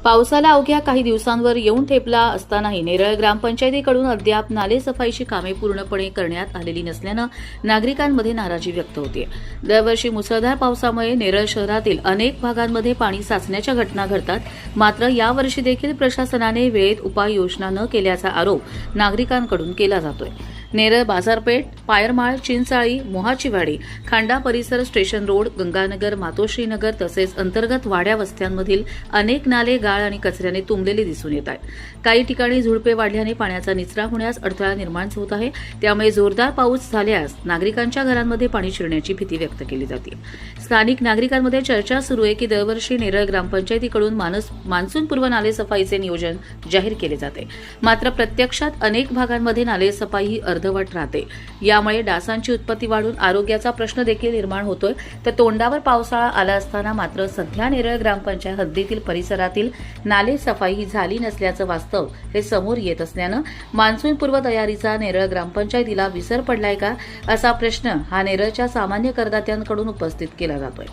पावसाला अवघ्या काही दिवसांवर येऊन ठेपला असतानाही नेरळ ग्रामपंचायतीकडून अद्याप नाले सफाईची कामे पूर्णपणे करण्यात आलेली नसल्यानं नागरिकांमध्ये नाराजी व्यक्त होते। दरवर्षी मुसळधार पावसामुळे नेरळ शहरातील अनेक भागांमध्ये पाणी साचण्याच्या घटना घडतात, मात्र यावर्षी देखील प्रशासनाने वेळेत उपाययोजना न केल्याचा आरोप नागरिकांकडून केला जातोय। नेरळ बाजारपेठ, पायरमाळ, चिंचाळी, मोहाचीवाडी, खांडा परिसर, स्टेशन रोड, गंगानगर, मातोश्रीनगर तसेच अंतर्गत वाड्या वस्त्यांमधील अनेक नाले गाळ आणि कचऱ्याने तुंबलेले दिसून येत आहेत। काही ठिकाणी झुडपे वाढल्याने पाण्याचा निचरा होण्यास अडथळा निर्माण होत आहे, त्यामुळे जोरदार पाऊस झाल्यास नागरिकांच्या घरांमध्ये पाणी शिरण्याची भीती व्यक्त केली जाते। स्थानिक नागरिकांमध्ये चर्चा सुरू आहे की दरवर्षी नेरळ ग्रामपंचायतीकडून मान्सूनपूर्व नाले सफाईचे नियोजन जाहीर केले जाते, मात्र प्रत्यक्षात अनेक भागांमध्ये नाले सफाई ही अर्धवट राहते। यामुळे डासांची उत्पत्ती वाढून आरोग्याचा प्रश्न देखील निर्माण होतोय। तर तोंडावर पावसाळा आला असताना मात्र सध्या नेरळ ग्रामपंचायत हद्दीतील परिसरातील नाले सफाई ही झाली नसल्याचं वास्तव हे समोर येत असल्यानं मान्सूनपूर्व तयारीचा नेरळ ग्रामपंचायतीला विसर पडलाय का, असा प्रश्न हा नेरळच्या सामान्य करदात्यांकडून उपस्थित केला जातोय।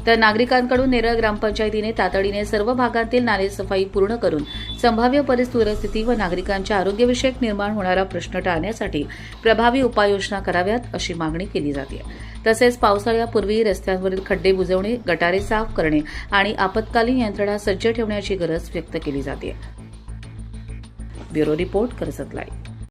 तर नागरिकांकडून नेरळ ग्रामपंचायतीने तातडीने सर्व भागांतील नाले सफाई पूर्ण करून संभाव्य परिस्थिती व नागरिकांच्या आरोग्यविषयक निर्माण होणारा प्रश्न टाळण्यासाठी प्रभावी उपाययोजना कराव्यात अशी मागणी केली जाते। तसेच पावसाळ्यापूर्वी रस्त्यांवरील खड्डे बुजवणे, गटारे साफ करणे आणि आपत्कालीन यंत्रणा सज्ज ठेवण्याची गरज व्यक्त केली जाते। Bureau report, Karjat live.